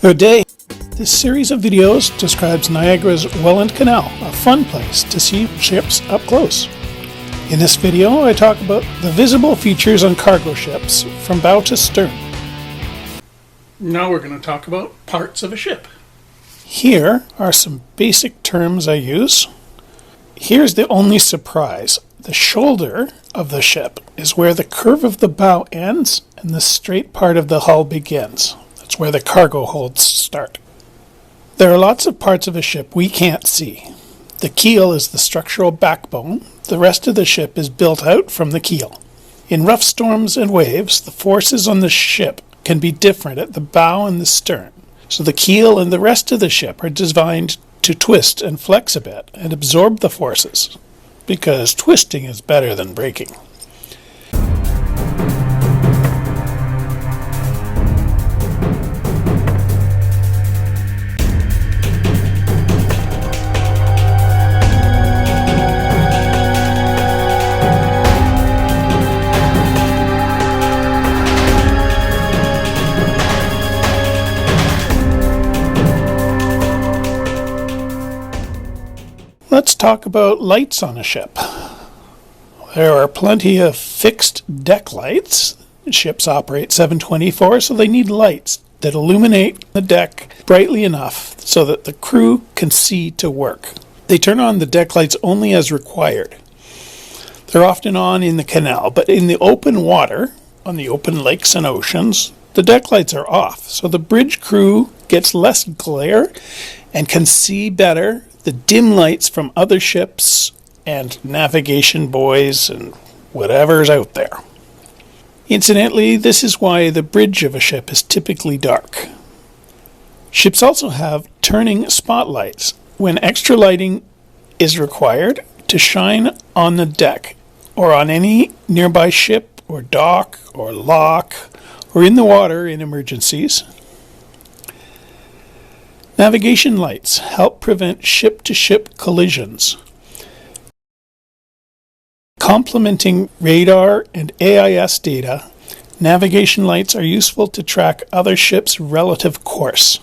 Good day. This series of videos describes Niagara's Welland Canal, a fun place to see ships up close. In this video, I talk about the visible features on cargo ships from bow to stern. Now we're going to talk about parts of a ship. Here are some basic terms I use. Here's the only surprise. The shoulder of the ship is where the curve of the bow ends and the straight part of the hull begins. That's where the cargo holds start. There are lots of parts of a ship we can't see. The keel is the structural backbone. The rest of the ship is built out from the keel. In rough storms and waves, the forces on the ship can be different at the bow and the stern. So the keel and the rest of the ship are designed to twist and flex a bit and absorb the forces, because twisting is better than breaking. Let's talk about lights on a ship. There are plenty of fixed deck lights. Ships operate 7/24, so they need lights that illuminate the deck brightly enough so that the crew can see to work. They turn on the deck lights only as required. They're often on in the canal, but in the open water, on the open lakes and oceans, the deck lights are off, so the bridge crew gets less glare and can see better the dim lights from other ships and navigation buoys and whatever's out there. Incidentally, this is why the bridge of a ship is typically dark. Ships also have turning spotlights when extra lighting is required to shine on the deck or on any nearby ship or dock or lock or in the water in emergencies. Navigation lights help prevent ship-to-ship collisions. Complementing radar and AIS data, navigation lights are useful to track other ships' relative course.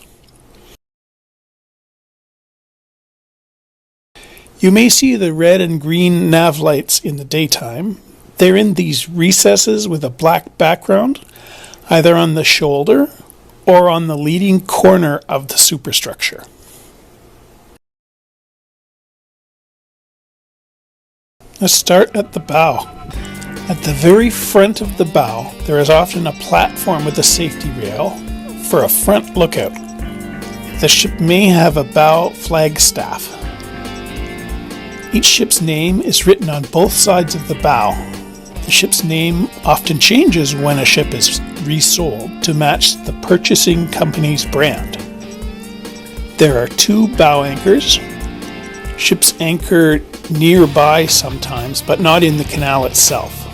You may see the red and green nav lights in the daytime. They're in these recesses with a black background, either on the shoulder or on the leading corner of the superstructure. Let's start at the bow. At the very front of the bow, there is often a platform with a safety rail for a front lookout. The ship may have a bow flagstaff. Each ship's name is written on both sides of the bow. The ship's name often changes when a ship is resold to match the purchasing company's brand. There are two bow anchors. Ships anchor nearby sometimes, but not in the canal itself.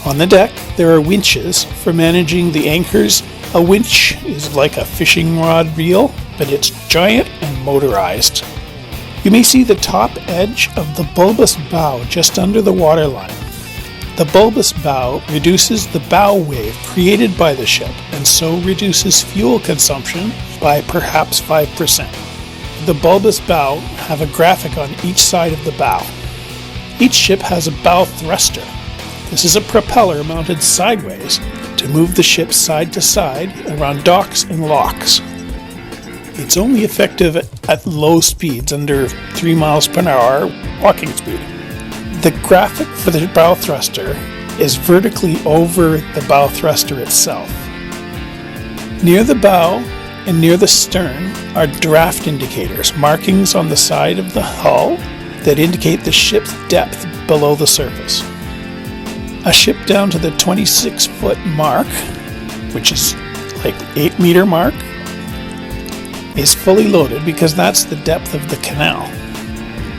On the deck, there are winches for managing the anchors. A winch is like a fishing rod reel, but it's giant and motorized. You may see the top edge of the bulbous bow just under the waterline. The bulbous bow reduces the bow wave created by the ship and so reduces fuel consumption by perhaps 5%. The bulbous bow have a graphic on each side of the bow. Each ship has a bow thruster. This is a propeller mounted sideways to move the ship side to side around docks and locks. It's only effective at low speeds, under 3 miles per hour walking speed. The graphic for the bow thruster is vertically over the bow thruster itself. Near the bow and near the stern are draft indicators, markings on the side of the hull that indicate the ship's depth below the surface. A ship down to the 26-foot mark, which is like 8-meter mark, is fully loaded because that's the depth of the canal.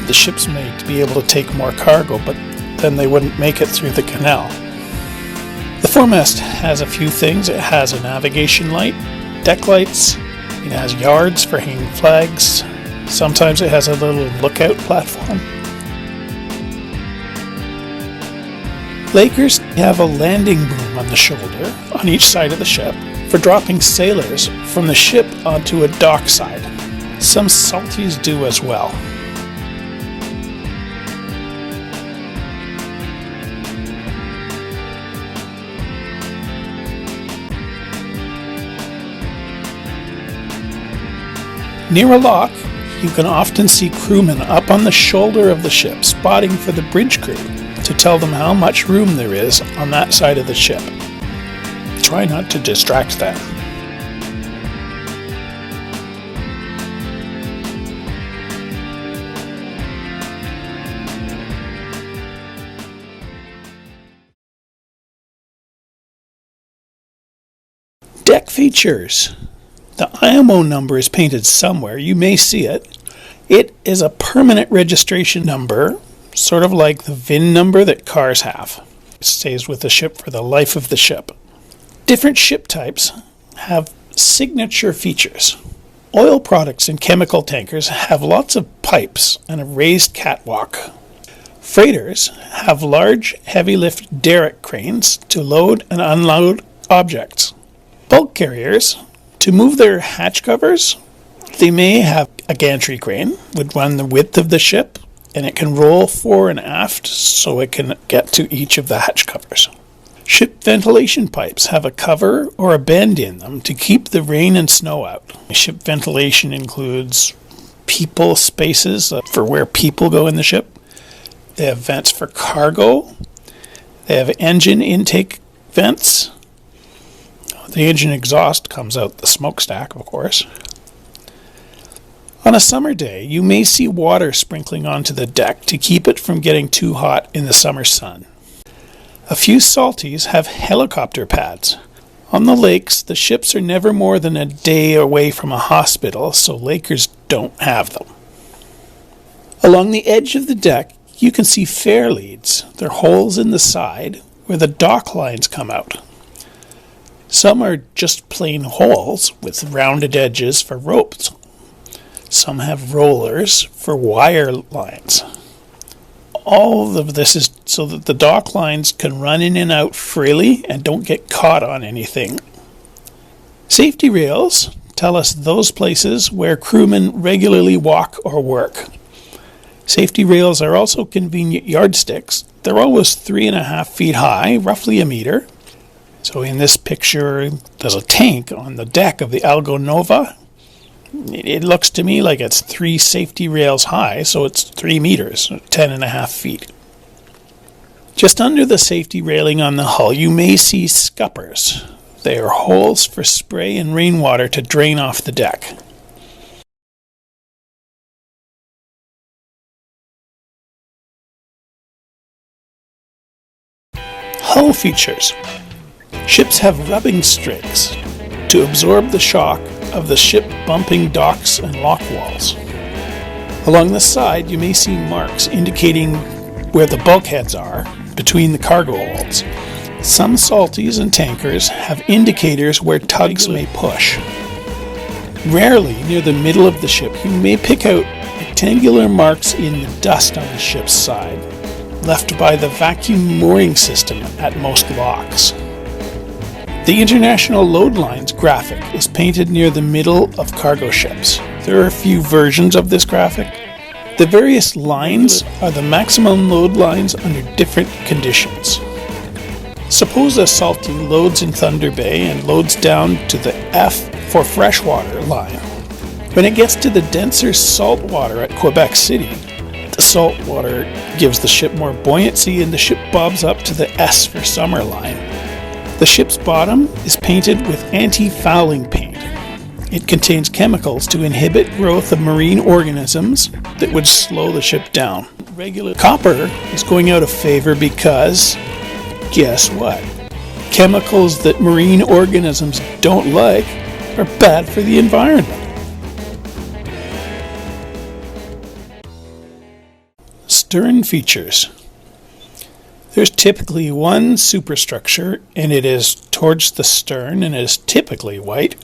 The ship's made to be able to take more cargo, but then they wouldn't make it through the canal. The foremast has a few things. It has a navigation light, deck lights, it has yards for hanging flags. Sometimes it has a little lookout platform. Lakers have a landing boom on the shoulder on each side of the ship. for dropping sailors from the ship onto a dockside. Some salties do as well. Near a lock, you can often see crewmen up on the shoulder of the ship spotting for the bridge crew to tell them how much room there is on that side of the ship. Try not to distract them. Deck features. The IMO number is painted somewhere. You may see it. It is a permanent registration number, sort of like the VIN number that cars have. It stays with the ship for the life of the ship. Different ship types have signature features. Oil products and chemical tankers have lots of pipes and a raised catwalk. Freighters have large, heavy-lift derrick cranes to load and unload objects. Bulk carriers, to move their hatch covers, they may have a gantry crane, would run the width of the ship, and it can roll fore and aft so it can get to each of the hatch covers. Ship ventilation pipes have a cover or a bend in them to keep the rain and snow out. Ship ventilation includes people spaces for where people go in the ship. They have vents for cargo. They have engine intake vents. The engine exhaust comes out the smokestack, of course. On a summer day, you may see water sprinkling onto the deck to keep it from getting too hot in the summer sun. A few salties have helicopter pads. On the lakes, the ships are never more than a day away from a hospital, so lakers don't have them. Along the edge of the deck, you can see fair leads. They're holes in the side where the dock lines come out. Some are just plain holes with rounded edges for ropes. Some have rollers for wire lines. All of this is so that the dock lines can run in and out freely and don't get caught on anything. Safety rails tell us those places where crewmen regularly walk or work. Safety rails are also convenient yardsticks. They're always 3.5 feet high, roughly a meter. So in this picture, there's a tank on the deck of the Algo Nova. It looks to me like it's 3 safety rails high, so it's 3 meters, 10.5 feet. Just under the safety railing on the hull, you may see scuppers. They are holes for spray and rainwater to drain off the deck. Hull features. Ships have rubbing strakes to absorb the shock of the ship bumping docks and lock walls. Along the side, you may see marks indicating where the bulkheads are between the cargo holds. Some salties and tankers have indicators where tugs may push. Rarely, near the middle of the ship, you may pick out rectangular marks in the dust on the ship's side, left by the vacuum mooring system at most locks. The International Load Lines graphic is painted near the middle of cargo ships. There are a few versions of this graphic. The various lines are the maximum load lines under different conditions. Suppose a salty loads in Thunder Bay and loads down to the F for freshwater line. When it gets to the denser salt water at Quebec City, the salt water gives the ship more buoyancy and the ship bobs up to the S for summer line. The ship's bottom is painted with anti-fouling paint. It contains chemicals to inhibit growth of marine organisms that would slow the ship down. Regular copper is going out of favor because, guess what? Chemicals that marine organisms don't like are bad for the environment. Stern features. There's typically one superstructure, and it is towards the stern, and it is typically white.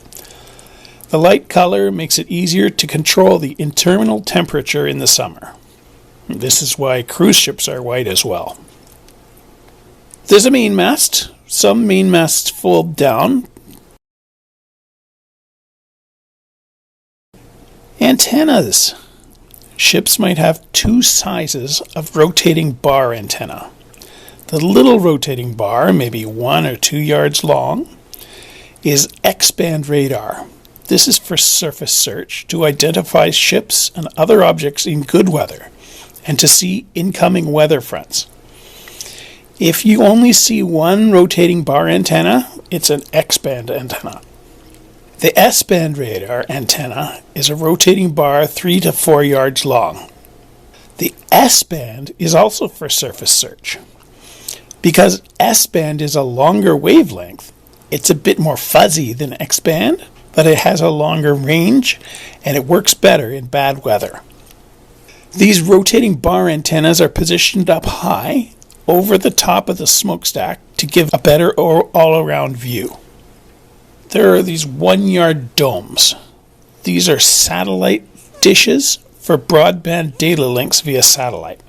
The light color makes it easier to control the internal temperature in the summer. This is why cruise ships are white as well. There's a mainmast. Some mainmasts fold down. Antennas. Ships might have two sizes of rotating bar antenna. The little rotating bar, maybe 1 or 2 yards long, is X-band radar. This is for surface search to identify ships and other objects in good weather and to see incoming weather fronts. If you only see one rotating bar antenna, it's an X-band antenna. The S-band radar antenna is a rotating bar 3 to 4 yards long. The S-band is also for surface search. Because S-band is a longer wavelength, it's a bit more fuzzy than X-band, but it has a longer range and it works better in bad weather. These rotating bar antennas are positioned up high over the top of the smokestack to give a better all-around view. There are these 1-yard domes. These are satellite dishes for broadband data links via satellite.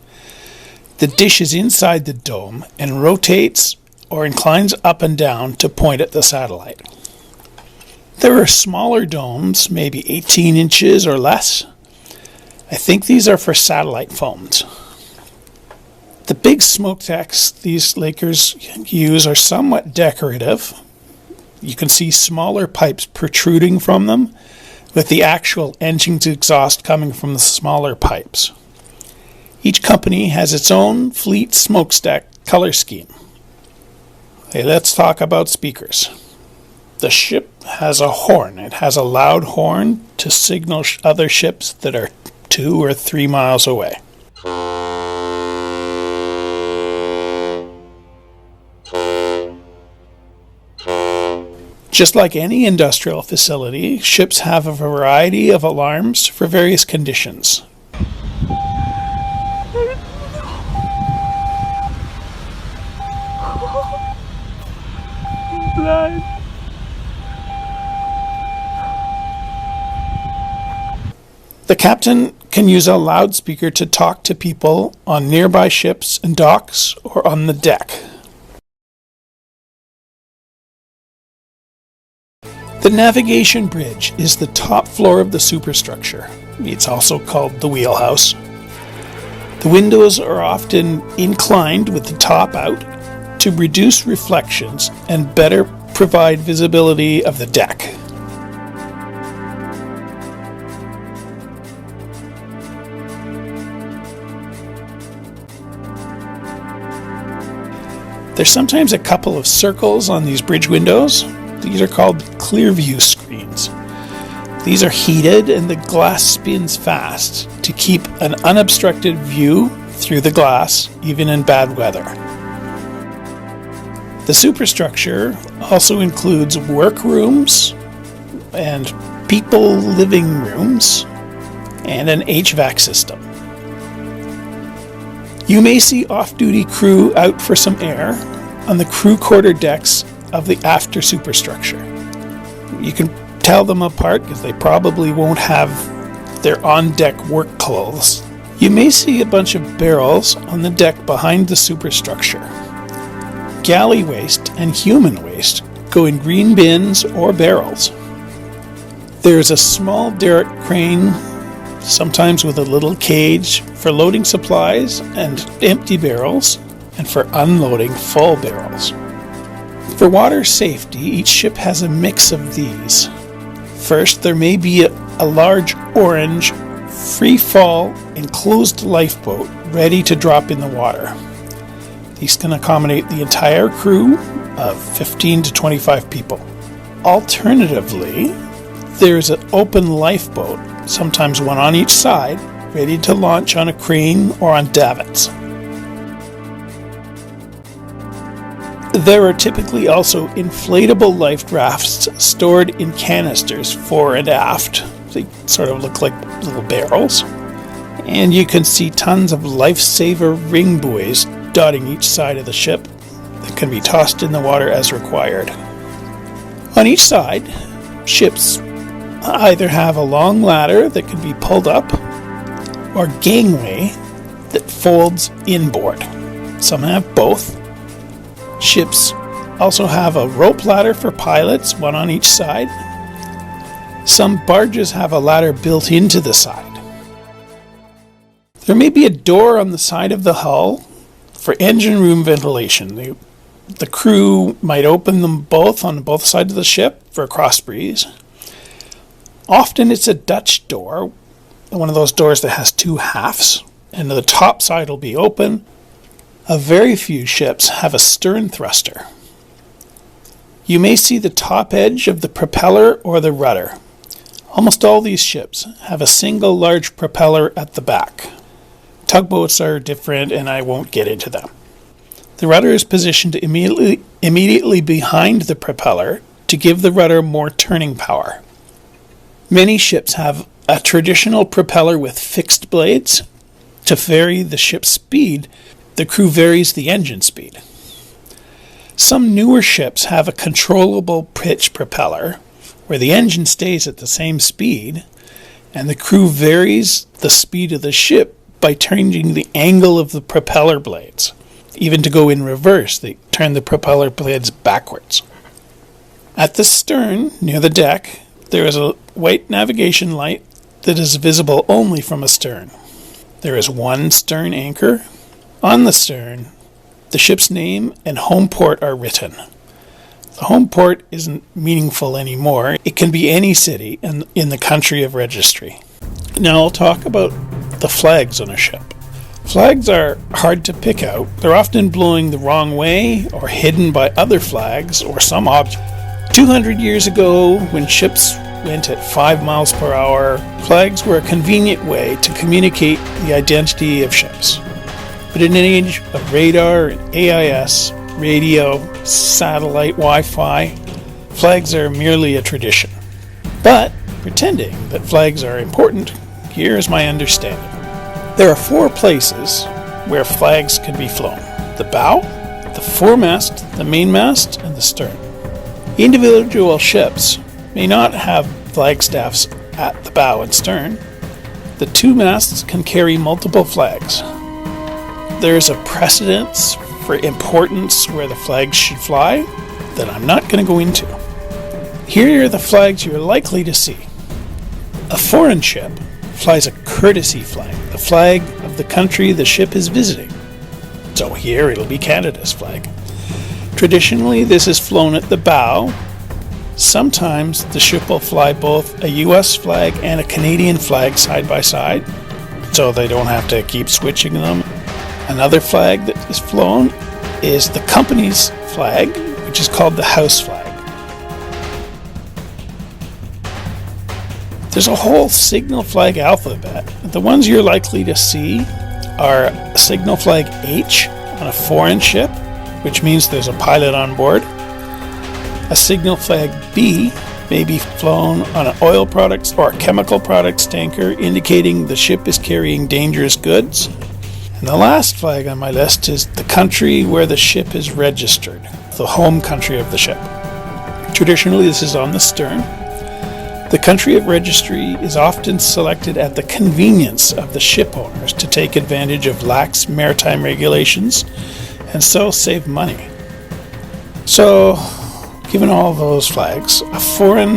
The dish is inside the dome and rotates or inclines up and down to point at the satellite. There are smaller domes, maybe 18 inches or less. I think these are for satellite phones. The big smokestacks these lakers use are somewhat decorative. You can see smaller pipes protruding from them, with the actual engine's exhaust coming from the smaller pipes. Each company has its own fleet smokestack color scheme. Okay, let's talk about speakers. The ship has a horn. It has a loud horn to signal other ships that are 2 or 3 miles away. Just like any industrial facility, ships have a variety of alarms for various conditions. The captain can use a loudspeaker to talk to people on nearby ships and docks or on the deck. The navigation bridge is the top floor of the superstructure. It's also called the wheelhouse. The windows are often inclined with the top out to reduce reflections and better provide visibility of the deck. There's sometimes a couple of circles on these bridge windows. These are called clear view screens. These are heated and the glass spins fast to keep an unobstructed view through the glass, even in bad weather. The superstructure also includes workrooms and people living rooms and an HVAC system. You may see off-duty crew out for some air on the crew quarter decks of the after superstructure. You can tell them apart because they probably won't have their on-deck work clothes. You may see a bunch of barrels on the deck behind the superstructure. Galley waste and human waste go in green bins or barrels. There's a small derrick crane, sometimes with a little cage, for loading supplies and empty barrels, and for unloading full barrels. For water safety, each ship has a mix of these. First, there may be a large orange, free-fall, enclosed lifeboat ready to drop in the water. These can accommodate the entire crew of 15 to 25 people. Alternatively, there's an open lifeboat, sometimes one on each side, ready to launch on a crane or on davits. There are typically also inflatable life rafts stored in canisters fore and aft. They sort of look like little barrels. And you can see tons of lifesaver ring buoys dotting each side of the ship that can be tossed in the water as required. On each side, ships either have a long ladder that can be pulled up or gangway that folds inboard. Some have both. Ships also have a rope ladder for pilots, one on each side. Some barges have a ladder built into the side. There may be a door on the side of the hull for engine room ventilation. The crew might open them both on both sides of the ship for a cross breeze. Often it's a Dutch door, one of those doors that has two halves, and the top side will be open. A very few ships have a stern thruster. You may see the top edge of the propeller or the rudder. Almost all these ships have a single large propeller at the back. Tugboats are different, and I won't get into them. The rudder is positioned immediately behind the propeller to give the rudder more turning power. Many ships have a traditional propeller with fixed blades. To vary the ship's speed, the crew varies the engine speed. Some newer ships have a controllable pitch propeller, where the engine stays at the same speed, and the crew varies the speed of the ship by changing the angle of the propeller blades. Even to go in reverse, they turn the propeller blades backwards. At the stern, near the deck, there is a white navigation light that is visible only from astern. There is one stern anchor. On the stern, the ship's name and home port are written. The home port isn't meaningful anymore. It can be any city in the country of registry. Now I'll talk about the flags on a ship. Flags are hard to pick out. They're often blowing the wrong way or hidden by other flags or some object. 200 years ago, when ships went at 5 miles per hour, flags were a convenient way to communicate the identity of ships. But in an age of radar and AIS, radio, satellite, Wi-Fi, flags are merely a tradition. But pretending that flags are important, here is my understanding. There are 4 places where flags can be flown: the bow, the foremast, the mainmast, and the stern. Individual ships may not have flagstaffs at the bow and stern. The 2 masts can carry multiple flags. There is a precedence for importance where the flags should fly that I'm not going to go into. Here are the flags you're likely to see. A foreign ship flies a courtesy flag, the flag of the country the ship is visiting. So here it'll be Canada's flag. Traditionally, this is flown at the bow. Sometimes the ship will fly both a US flag and a Canadian flag side by side, so they don't have to keep switching them. Another flag that is flown is the company's flag, which is called the house flag. There's a whole signal flag alphabet. The ones you're likely to see are signal flag H on a foreign ship, which means there's a pilot on board. A signal flag B may be flown on an oil products or chemical products tanker, indicating the ship is carrying dangerous goods. And the last flag on my list is the country where the ship is registered, the home country of the ship. Traditionally, this is on the stern. The country of registry is often selected at the convenience of the ship owners to take advantage of lax maritime regulations and so save money. So, given all those flags, a foreign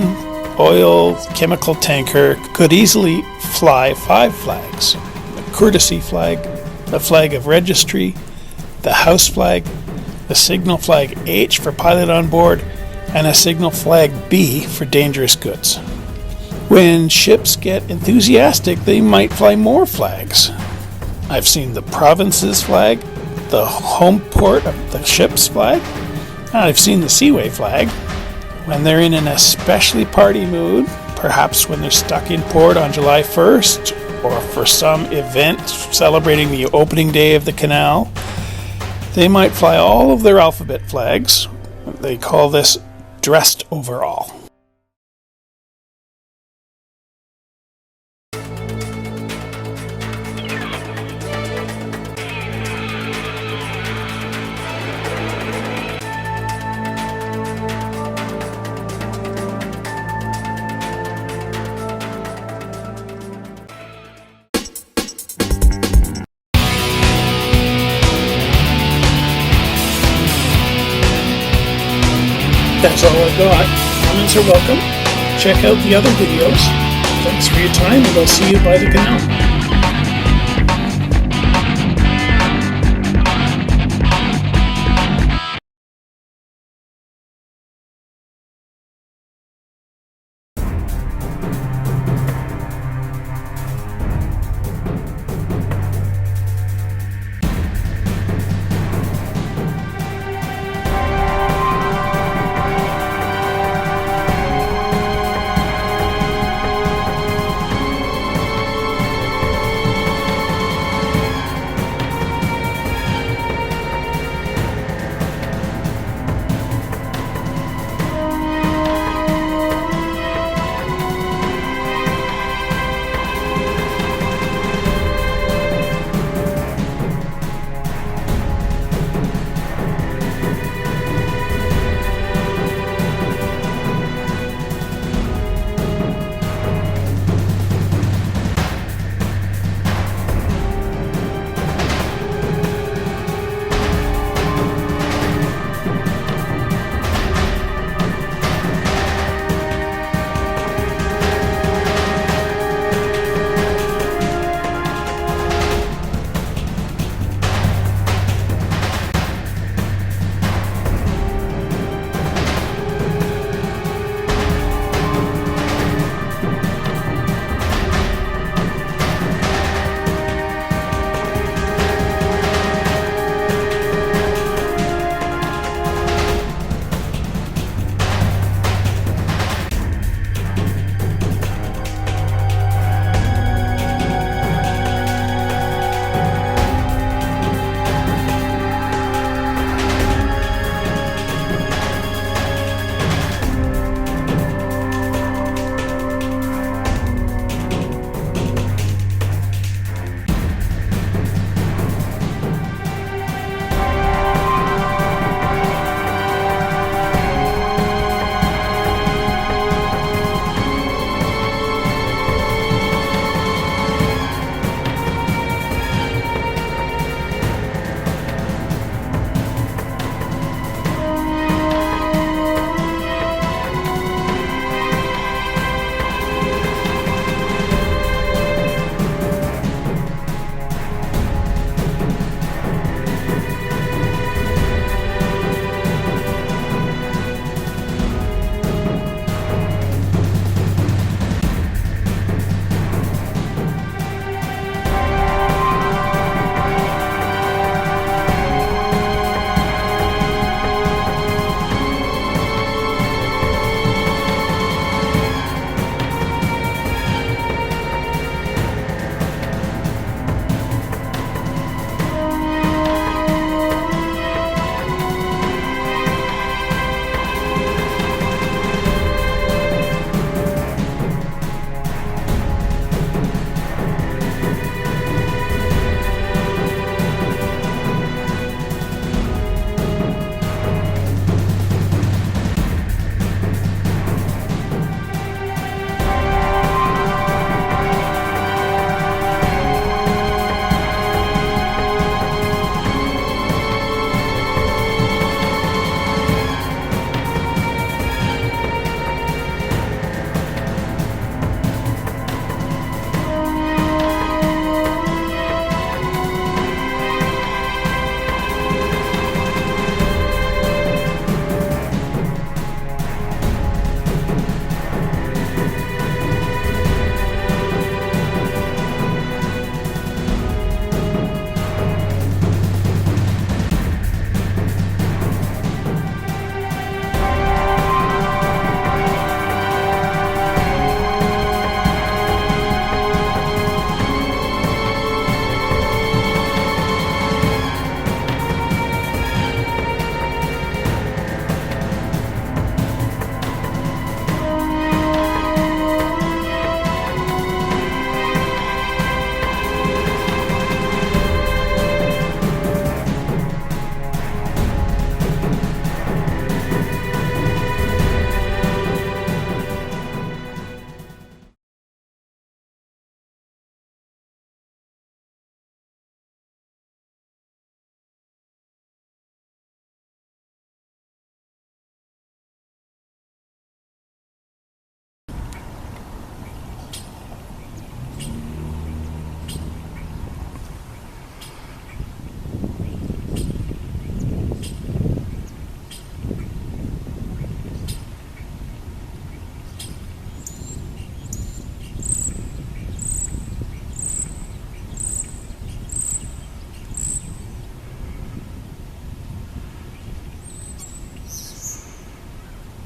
oil chemical tanker could easily fly 5 flags: the courtesy flag, the flag of registry, the house flag, the signal flag H for pilot on board, and a signal flag B for dangerous goods. When ships get enthusiastic, they might fly more flags. I've seen the province's flag, the home port of the ship's flag, and I've seen the Seaway flag. When they're in an especially party mood, perhaps when they're stuck in port on July 1st, or for some event celebrating the opening day of the canal, they might fly all of their alphabet flags. They call this dressed overall. That's all I've got. Comments are welcome. check out the other videos. Thanks for your time, and I'll see you by the canal.